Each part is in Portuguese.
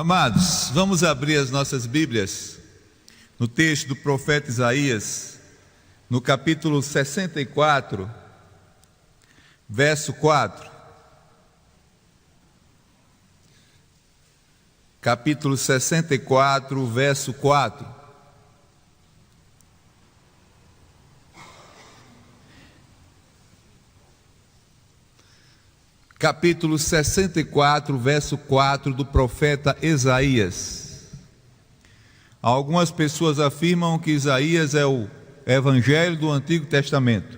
Amados, vamos abrir as nossas Bíblias no texto do profeta Isaías, no capítulo 64, verso 4. Capítulo 64, verso 4. Capítulo 64, verso 4 do profeta Isaías. Algumas pessoas afirmam que Isaías é o Evangelho do Antigo Testamento,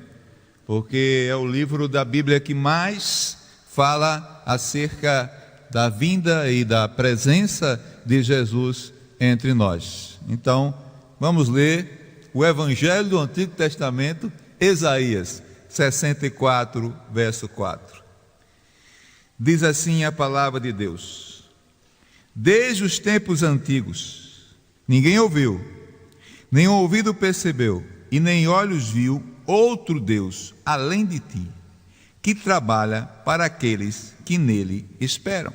porque é o livro da Bíblia que mais fala acerca da vinda e da presença de Jesus entre nós. Então, vamos ler o Evangelho do Antigo Testamento, Isaías 64, verso 4. Diz assim a palavra de Deus: desde os tempos antigos, ninguém ouviu, nem ouvido percebeu, e nem olhos viu outro Deus além de ti, que trabalha para aqueles que nele esperam.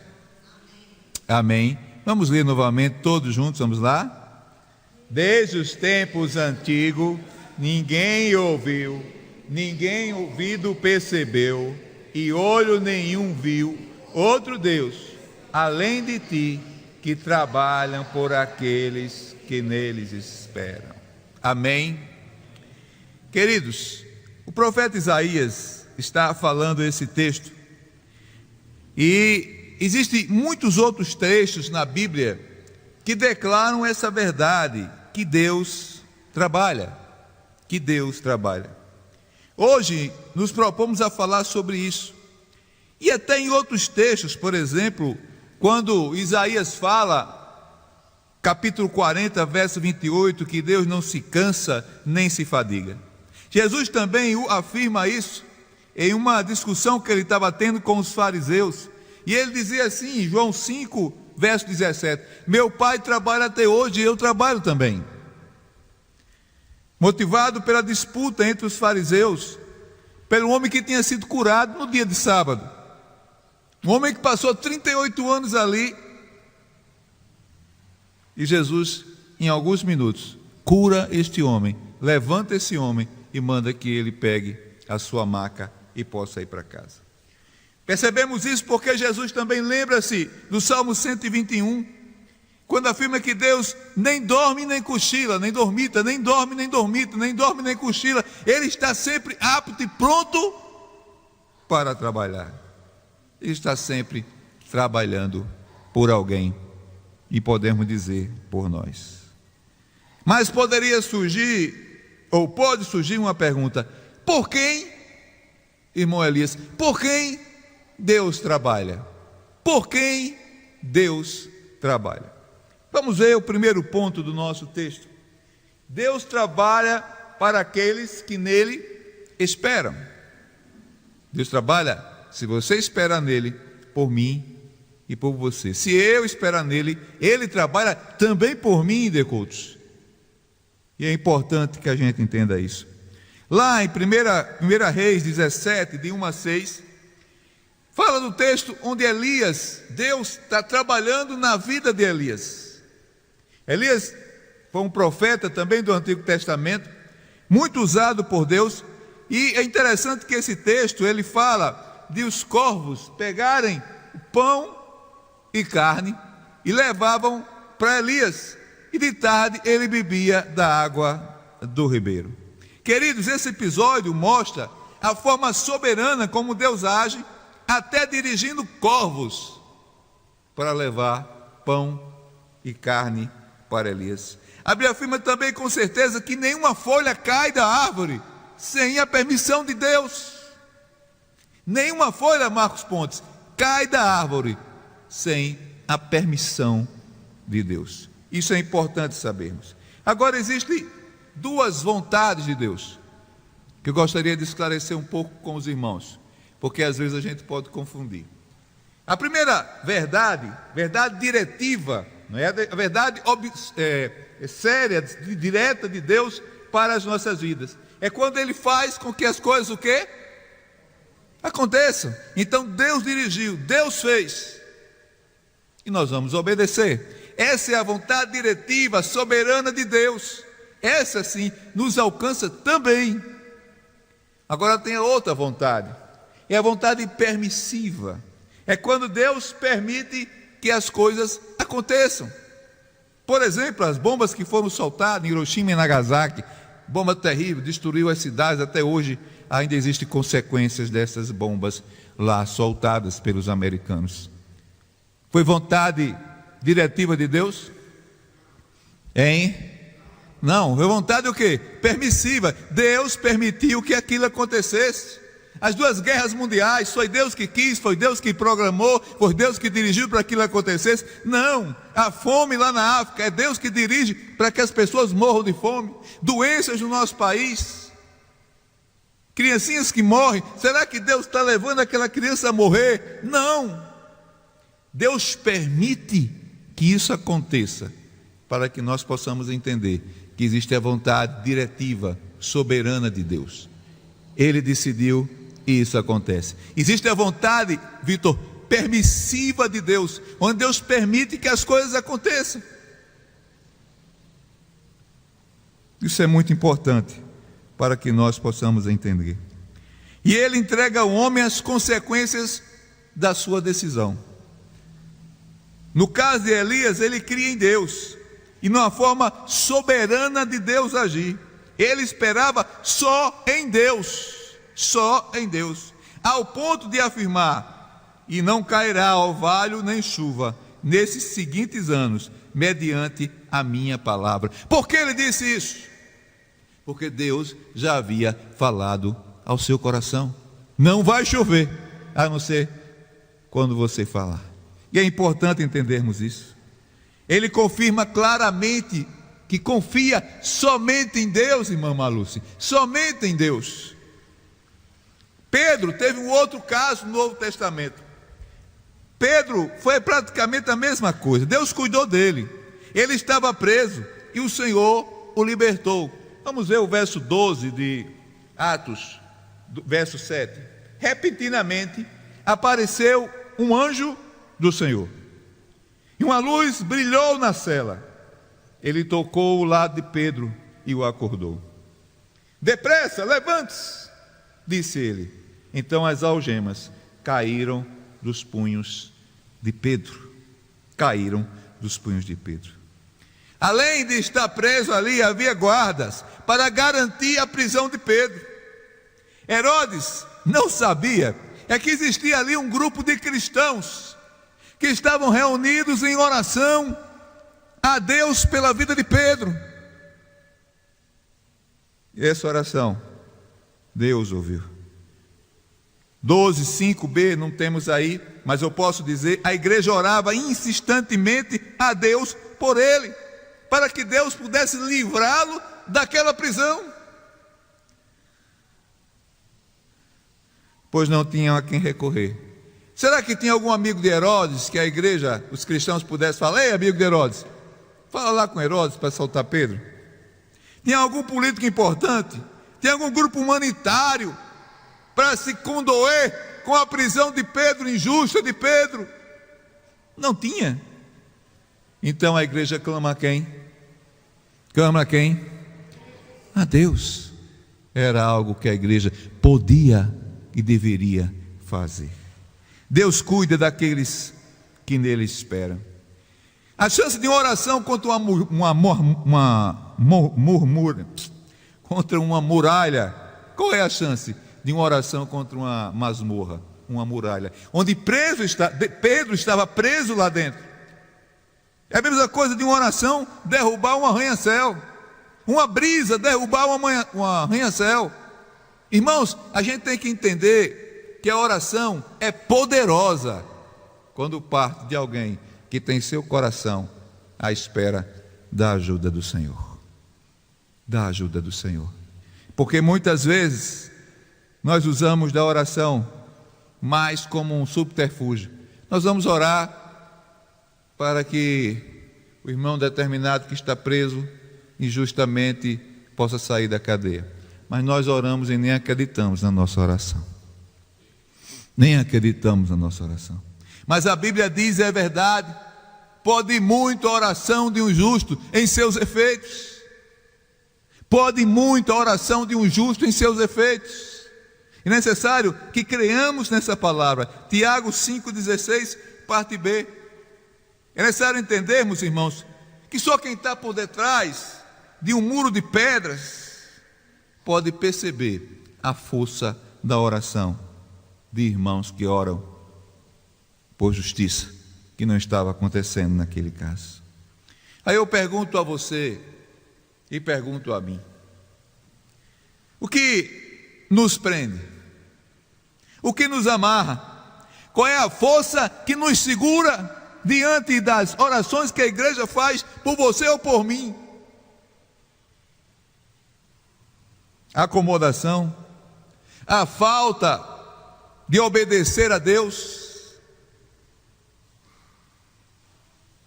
Amém. Vamos ler novamente, todos juntos, vamos lá? Desde os tempos antigos, ninguém ouviu, ninguém ouvido percebeu, e olho nenhum viu outro Deus além de ti, que trabalham por aqueles que neles esperam. Amém. Queridos, o profeta Isaías está falando esse texto, e existem muitos outros trechos na Bíblia que declaram essa verdade, que Deus trabalha, que Deus trabalha. Hoje nos propomos a falar sobre isso, e até em outros textos, por exemplo, quando Isaías fala, capítulo 40, verso 28, que Deus não se cansa nem se fadiga. Jesus também afirma isso em uma discussão que ele estava tendo com os fariseus, e ele dizia assim, em João 5, verso 17, meu pai trabalha até hoje e eu trabalho também. Motivado pela disputa entre os fariseus, pelo homem que tinha sido curado no dia de sábado, um homem que passou 38 anos ali, e Jesus, em alguns minutos, cura este homem, levanta esse homem e manda que ele pegue a sua maca e possa ir para casa. Percebemos isso porque Jesus também lembra-se do Salmo 121, quando afirma que Deus nem dorme nem cochila, nem dormita, nem dorme nem dormita, nem dorme nem cochila. Ele está sempre apto e pronto para trabalhar. Ele está sempre trabalhando por alguém, e podemos dizer por nós. Mas poderia surgir, ou pode surgir uma pergunta: por quem, irmão Elias, por quem Deus trabalha? Por quem Deus trabalha? Vamos ver o primeiro ponto do nosso texto. Deus trabalha para aqueles que nele esperam. Deus trabalha, se você espera nele, por mim e por você. Se eu esperar nele, ele trabalha também por mim, Decultos. E é importante que a gente entenda isso. Lá em 1 Reis 17, de 1 a 6, fala do texto onde Elias, Deus está trabalhando na vida de Elias. Elias foi um profeta também do Antigo Testamento, muito usado por Deus, e é interessante que esse texto, ele fala de os corvos pegarem pão e carne e levavam para Elias, e de tarde ele bebia da água do ribeiro. Queridos, esse episódio mostra a forma soberana como Deus age, até dirigindo corvos para levar pão e carne para Elias. A Bíblia afirma também com certeza que nenhuma folha cai da árvore sem a permissão de Deus. Nenhuma folha, Marcos Pontes, cai da árvore sem a permissão de Deus. Isso é importante sabermos. Agora, existem duas vontades de Deus que eu gostaria de esclarecer um pouco com os irmãos, porque às vezes a gente pode confundir. A primeira verdade diretiva, não é? A verdade séria, direta de Deus para as nossas vidas, é quando Ele faz com que as coisas o quê? Aconteçam. Então Deus dirigiu, Deus fez. e nós vamos obedecer. Essa é a vontade diretiva, soberana de Deus. Essa sim nos alcança também. Agora tem a outra vontade, é a vontade permissiva. É quando Deus permite que as coisas aconteçam. Por exemplo, as bombas que foram soltadas em Hiroshima e Nagasaki, bomba terrível, destruiu as cidades. Até hoje ainda existem consequências dessas bombas lá soltadas pelos americanos. Foi vontade diretiva de Deus? Hein? Não, foi vontade o quê? Permissiva. Deus permitiu que aquilo acontecesse. As duas guerras mundiais, foi Deus que quis, foi Deus que programou, foi Deus que dirigiu para que aquilo acontecesse? Não, a fome lá na África, é Deus que dirige para que as pessoas morram de fome. Doenças no nosso país, criancinhas que morrem, será que Deus está levando aquela criança a morrer? Não, Deus permite que isso aconteça, para que nós possamos entender que existe a vontade diretiva, soberana de Deus. Ele decidiu e isso acontece. Existe a vontade, Vitor, permissiva de Deus, onde Deus permite que as coisas aconteçam. Isso é muito importante para que nós possamos entender. E Ele entrega ao homem as consequências da sua decisão. No caso de Elias, ele cria em Deus e numa forma soberana de Deus agir. Ele esperava só em Deus, ao ponto de afirmar: e não cairá orvalho nem chuva nesses seguintes anos, mediante a minha palavra. Por que ele disse isso? Porque Deus já havia falado ao seu coração: não vai chover, a não ser quando você falar. E é importante entendermos isso. Ele confirma claramente que confia somente em Deus, irmã Maluce, somente em Deus. Pedro teve um outro caso no Novo Testamento. Pedro foi praticamente a mesma coisa. Deus cuidou dele. Ele estava preso e o Senhor o libertou. Vamos ver o verso 12 de Atos, verso 7. Repentinamente apareceu um anjo do Senhor, e uma luz brilhou na cela. Ele tocou o lado de Pedro e o acordou. Depressa, levante-se, disse ele. Então as algemas caíram dos punhos de Pedro. Além de estar preso ali, havia guardas para garantir a prisão de Pedro. Herodes não sabia que existia ali um grupo de cristãos que estavam reunidos em oração a Deus pela vida de Pedro. E essa oração Deus ouviu. 12:5b não temos aí, mas eu posso dizer: a igreja orava insistentemente a Deus por ele, para que Deus pudesse livrá-lo daquela prisão, pois não tinham a quem recorrer. Será que tinha algum amigo de Herodes que a igreja, os cristãos pudessem falar: ei, amigo de Herodes, fala lá com Herodes para soltar Pedro? Tinha algum político importante? Tinha algum grupo humanitário para se condoer com a prisão de Pedro, injusta de Pedro? Não tinha. Então a igreja clama a quem? Clama a quem? A Deus. Era algo que a igreja podia e deveria fazer. Deus cuida daqueles que nele esperam. A chance de uma oração contra contra uma muralha. Qual é a chance de uma oração contra uma masmorra, uma muralha, onde Pedro estava preso lá dentro? É a mesma coisa de uma oração derrubar um arranha-céu, uma brisa derrubar um arranha-céu. Irmãos, a gente tem que entender que a oração é poderosa quando parte de alguém que tem seu coração à espera da ajuda do Senhor. Da ajuda do Senhor. Porque muitas vezes nós usamos da oração mais como um subterfúgio. Nós vamos orar para que o irmão determinado que está preso injustamente possa sair da cadeia. Mas nós oramos e nem acreditamos na nossa oração. Nem acreditamos na nossa oração. Mas a Bíblia diz, é verdade, pode muito a oração de um justo em seus efeitos. Pode muito a oração de um justo em seus efeitos. É necessário que creiamos nessa palavra. Tiago 5,16, parte B. É necessário entendermos, irmãos, que só quem está por detrás de um muro de pedras pode perceber a força da oração de irmãos que oram por justiça, que não estava acontecendo naquele caso. Aí eu pergunto a você e pergunto a mim: o que nos prende? O que nos amarra? Qual é a força que nos segura diante das orações que a igreja faz por você ou por mim? A acomodação, a falta de obedecer a Deus,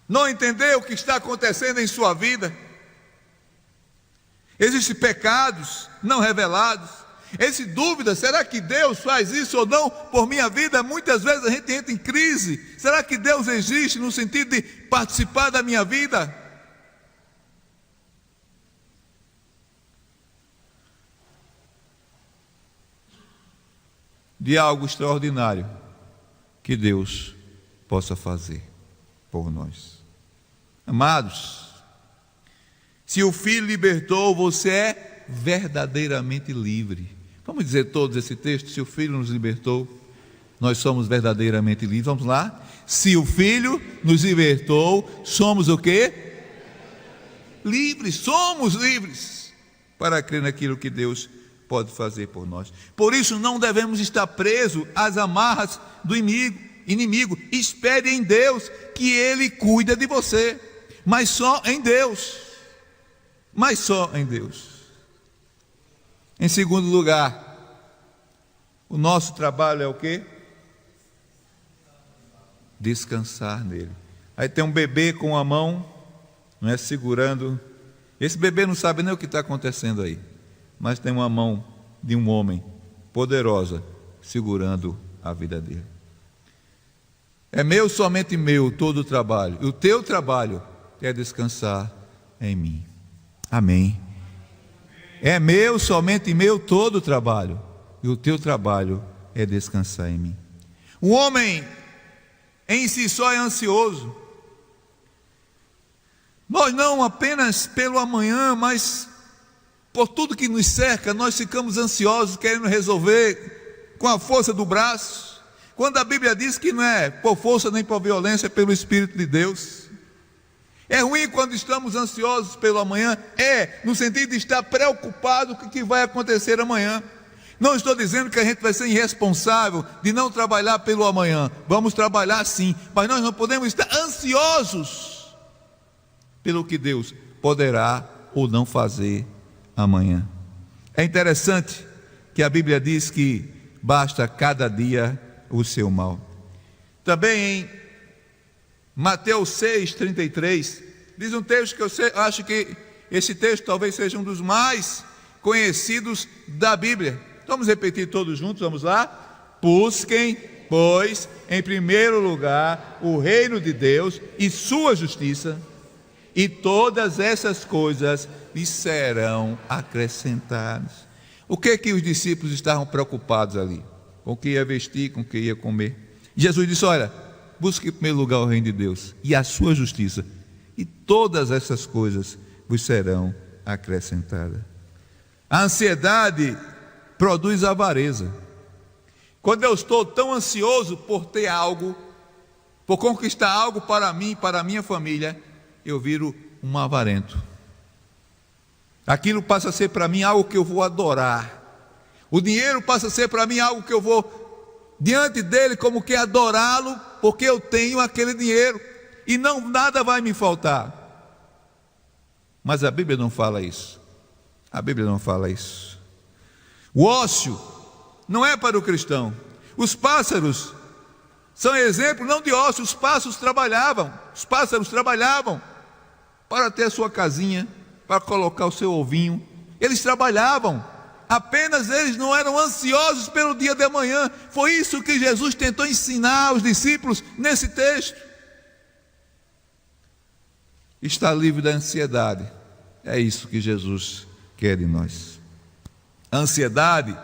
não entender o que está acontecendo em sua vida. Existem pecados não revelados, existem dúvidas: será que Deus faz isso ou não por minha vida? Muitas vezes a gente entra em crise: será que Deus existe no sentido de participar da minha vida? De algo extraordinário que Deus possa fazer por nós. Amados, se o Filho libertou, você é verdadeiramente livre. Vamos dizer todos esse texto: se o Filho nos libertou, nós somos verdadeiramente livres. Vamos lá? Se o Filho nos libertou, somos o quê? Livres, somos livres para crer naquilo que Deus pode fazer por nós. Por isso não devemos estar presos às amarras do inimigo. Espere em Deus, que Ele cuida de você, mas só em Deus. Mas só em Deus. Em segundo lugar, o nosso trabalho é o quê? Descansar nele. Aí tem um bebê com a mão, não é, segurando. Esse bebê não sabe nem o que está acontecendo aí, mas tem uma mão de um homem poderosa segurando a vida dele. É meu, somente meu, todo o trabalho. E o teu trabalho é descansar em mim. Amém. É meu, somente meu, todo o trabalho. E o teu trabalho é descansar em mim. O homem em si só é ansioso. Nós não apenas pelo amanhã, mas por tudo que nos cerca, nós ficamos ansiosos, querendo resolver com a força do braço, quando a Bíblia diz que não é por força nem por violência, é pelo Espírito de Deus. É ruim quando estamos ansiosos pelo amanhã, no sentido de estar preocupado com o que vai acontecer amanhã. Não estou dizendo que a gente vai ser irresponsável de não trabalhar pelo amanhã. Vamos trabalhar sim, mas nós não podemos estar ansiosos pelo que Deus poderá ou não fazer amanhã. É interessante que a Bíblia diz que basta cada dia o seu mal. Também em Mateus 6,33, diz um texto que eu acho que esse texto talvez seja um dos mais conhecidos da Bíblia. Vamos repetir todos juntos, vamos lá? Busquem, pois, em primeiro lugar, o reino de Deus e sua justiça, e todas essas coisas lhes serão acrescentadas. O que os discípulos estavam preocupados ali? Com o que ia vestir, com o que ia comer. Jesus disse: olha, busque em primeiro lugar o reino de Deus e a sua justiça, e todas essas coisas vos serão acrescentadas. A ansiedade produz avareza. Quando eu estou tão ansioso por ter algo, por conquistar algo para mim, para a minha família, eu viro um avarento. Aquilo passa a ser para mim algo que eu vou adorar. O dinheiro passa a ser para mim algo que eu vou diante dele como que adorá-lo, porque eu tenho aquele dinheiro e nada vai me faltar. Mas a Bíblia não fala isso. A Bíblia não fala isso. O ócio não é para o cristão. Os pássaros são exemplo não de ócio. Os pássaros trabalhavam para ter a sua casinha, para colocar o seu ovinho. Eles trabalhavam, apenas eles não eram ansiosos pelo dia de amanhã. Foi isso que Jesus tentou ensinar aos discípulos nesse texto. está livre da ansiedade. É isso que Jesus quer de nós. A ansiedade,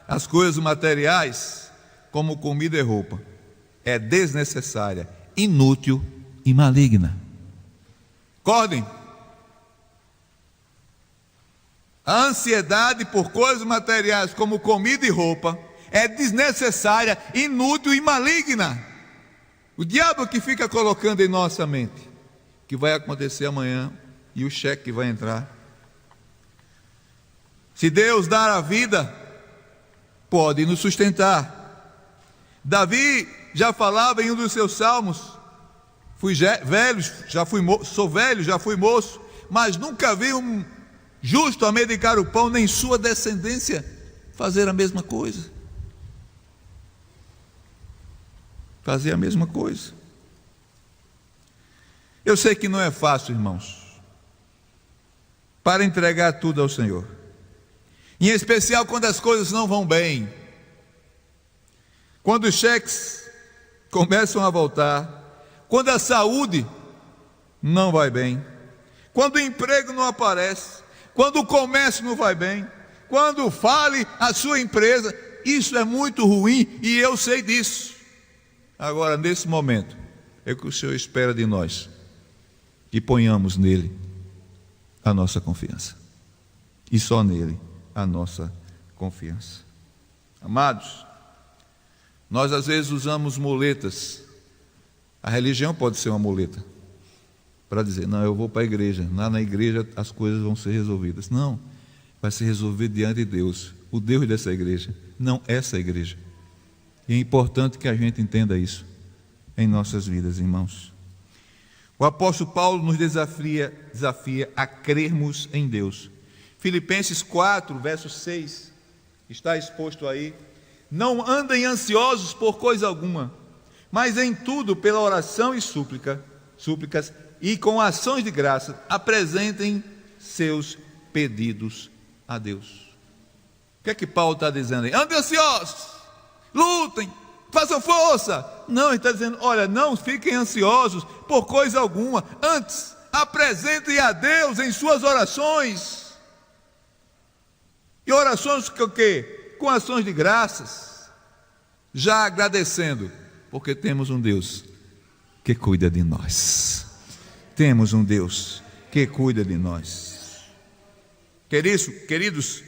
as coisas materiais, como comida e roupa, é desnecessária, inútil e maligna. Acordem. A ansiedade por coisas materiais, como comida e roupa, é desnecessária, inútil e maligna. O diabo que fica colocando em nossa mente que vai acontecer amanhã e o cheque que vai entrar. Se Deus dar a vida, pode nos sustentar. Davi já falava em um dos seus salmos: sou velho, já fui moço, mas nunca vi um justo a medicar o pão, nem sua descendência fazer a mesma coisa. Fazer a mesma coisa. Eu sei que não é fácil, irmãos, para entregar tudo ao Senhor, em especial quando as coisas não vão bem, quando os cheques começam a voltar, quando a saúde não vai bem, quando o emprego não aparece, quando o comércio não vai bem, quando fale a sua empresa. Isso é muito ruim e eu sei disso. Agora, nesse momento, é o que o Senhor espera de nós, que ponhamos nele a nossa confiança, e só nele a nossa confiança. Amados, nós às vezes usamos muletas. A religião pode ser uma muleta para dizer: não, eu vou para a igreja, lá na igreja as coisas vão ser resolvidas. Não, vai ser resolvido diante de Deus, o Deus dessa igreja, não essa igreja. E é importante que a gente entenda isso em nossas vidas, irmãos. O apóstolo Paulo nos desafia a crermos em Deus. Filipenses 4, verso 6, está exposto aí: não andem ansiosos por coisa alguma, mas em tudo, pela oração e súplicas, e com ações de graça, apresentem seus pedidos a Deus. O que é que Paulo está dizendo aí? Andem ansiosos, lutem, façam força. Não, ele está dizendo: olha, não fiquem ansiosos por coisa alguma, antes apresentem a Deus em suas orações. E orações com o quê? Com ações de graças, já agradecendo, porque temos um Deus que cuida de nós. Temos um Deus que cuida de nós. Queridos,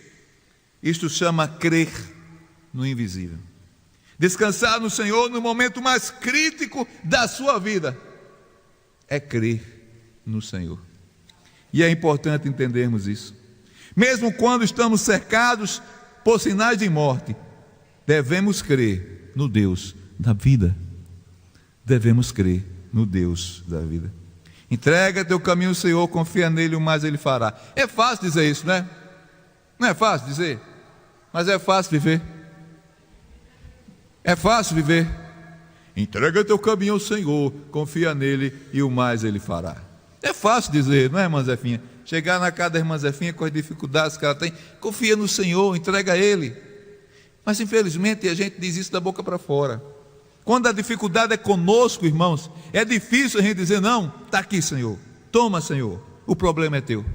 isto chama crer no invisível. Descansar no Senhor no momento mais crítico da sua vida é crer no Senhor. E é importante entendermos isso. Mesmo quando estamos cercados por sinais de morte, devemos crer no Deus da vida. Devemos crer no Deus da vida. Entrega teu caminho ao Senhor, confia nele, o mais ele fará. É fácil dizer isso, né? Não é fácil dizer, mas é fácil viver. É fácil viver. Entrega teu caminho ao Senhor, confia nele e o mais ele fará. É fácil dizer, não é, irmã Zefinha? Chegar na casa da irmã Zefinha com as dificuldades que ela tem, confia no Senhor, entrega a ele. Mas infelizmente a gente diz isso da boca para fora. Quando a dificuldade é conosco, irmãos, é difícil a gente dizer: não, está aqui, Senhor, toma, Senhor, o problema é teu.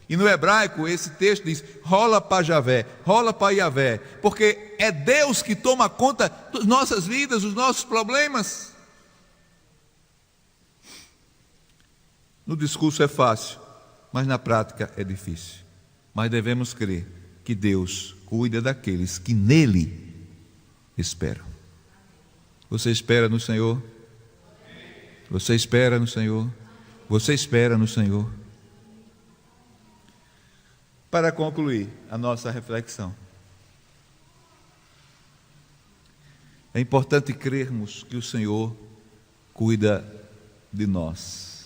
E no hebraico esse texto diz: rola para Javé, rola para Iavé, porque é Deus que toma conta das nossas vidas, dos nossos problemas. No discurso é fácil, mas na prática é difícil. Mas devemos crer que Deus cuida daqueles que nele esperam. Você espera no Senhor? Você espera no Senhor? Você espera no Senhor? Para concluir a nossa reflexão, é importante crermos que o Senhor cuida de nós.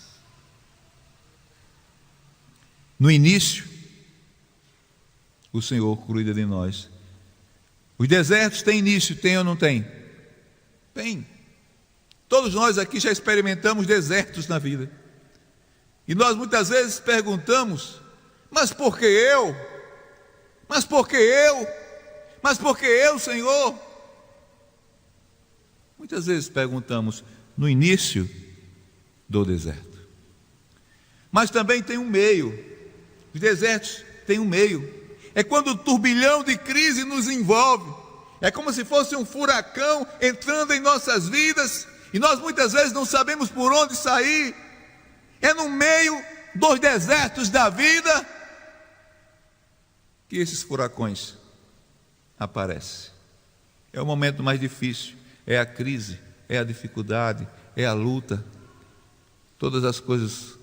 No início, o Senhor cuida de nós. Os desertos têm início, tem ou não tem? Tem. Todos nós aqui já experimentamos desertos na vida. E nós muitas vezes perguntamos: mas por que eu? Mas por que eu? Mas por que eu, Senhor? Muitas vezes perguntamos no início do deserto. Mas também tem um meio. Os desertos têm um meio. É quando o turbilhão de crise nos envolve. É como se fosse um furacão entrando em nossas vidas e nós muitas vezes não sabemos por onde sair. É no meio dos desertos da vida que esses furacões aparecem. É o momento mais difícil, é a crise, é a dificuldade, é a luta, todas as coisas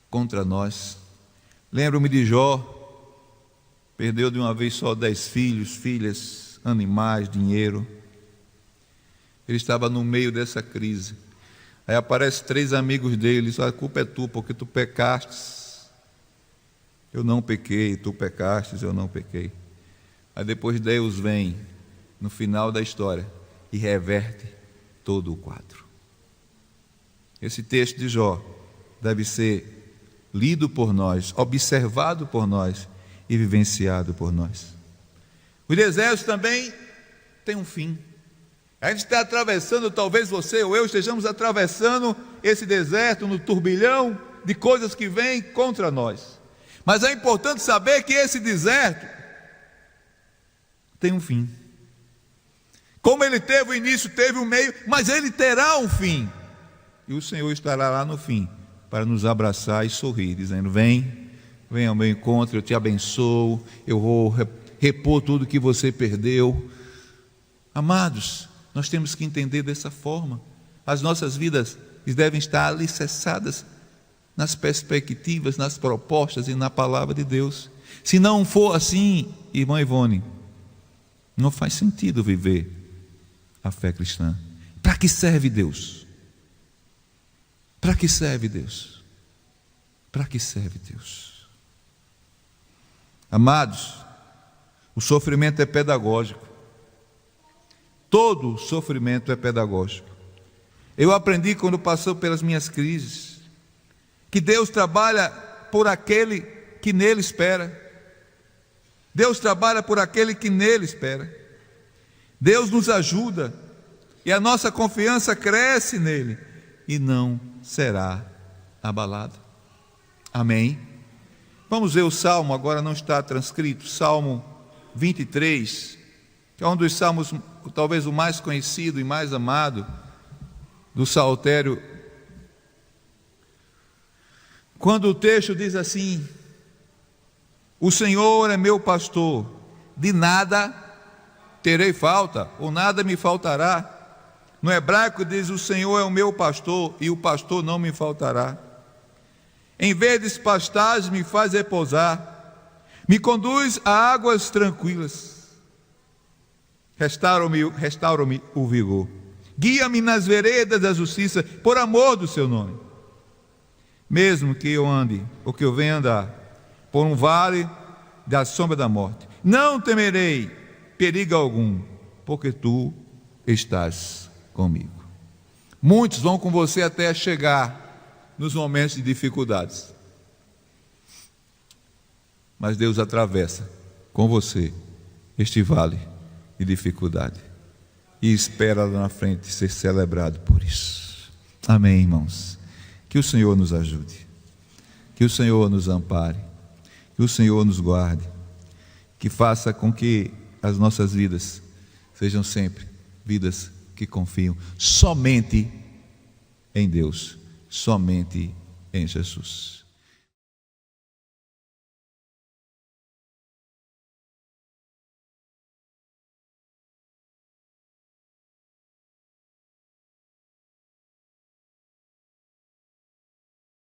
contra nós. Lembro-me de Jó, perdeu de uma vez só 10 filhos, filhas, animais, dinheiro. Ele estava no meio dessa crise. Aí aparecem 3 amigos dele, a culpa é tua, porque tu pecastes. Eu não pequei, tu pecastes, eu não pequei. Aí depois Deus vem, no final da história, e reverte todo o quadro. Esse texto de Jó deve ser lido por nós, observado por nós e vivenciado por nós. Os desertos também têm um fim. A gente está atravessando, talvez você ou eu estejamos atravessando esse deserto no turbilhão de coisas que vêm contra nós. Mas é importante saber que esse deserto tem um fim. Como ele teve o início, teve o meio, mas ele terá um fim. E o Senhor estará lá no fim para nos abraçar e sorrir, dizendo: vem ao meu encontro, eu te abençoo, eu vou repor tudo que você perdeu. Amados, nós temos que entender dessa forma. As nossas vidas devem estar alicerçadas nas perspectivas, nas propostas e na palavra de Deus. Se não for assim, irmã Ivone, não faz sentido viver a fé cristã. Para que serve Deus? Para que serve Deus? Para que serve Deus? Amados, o sofrimento é pedagógico. Todo sofrimento é pedagógico. Eu aprendi quando passou pelas minhas crises que Deus trabalha por aquele que nele espera. Deus trabalha por aquele que nele espera. Deus nos ajuda e a nossa confiança cresce nele e não será abalada. Amém? Vamos ver o Salmo, agora não está transcrito, Salmo 23, que é um dos salmos, talvez o mais conhecido e mais amado do saltério. Quando o texto diz assim: o Senhor é meu pastor, de nada terei falta, ou nada me faltará. No hebraico diz: o Senhor é o meu pastor, e o pastor não me faltará. Em verdes pastagens me faz repousar, me conduz a águas tranquilas. Restaura-me o vigor. Guia-me nas veredas da justiça, por amor do seu nome. Mesmo que eu ande, ou que eu venha andar, por um vale da sombra da morte, não temerei perigo algum, porque tu estás comigo. Muitos vão com você até chegar nos momentos de dificuldades, mas Deus atravessa com você este vale de dificuldade e espera lá na frente ser celebrado por isso. Amém, irmãos? Que o Senhor nos ajude, que o Senhor nos ampare, que o Senhor nos guarde, que faça com que as nossas vidas sejam sempre vidas que confiam somente em Deus, somente em Jesus.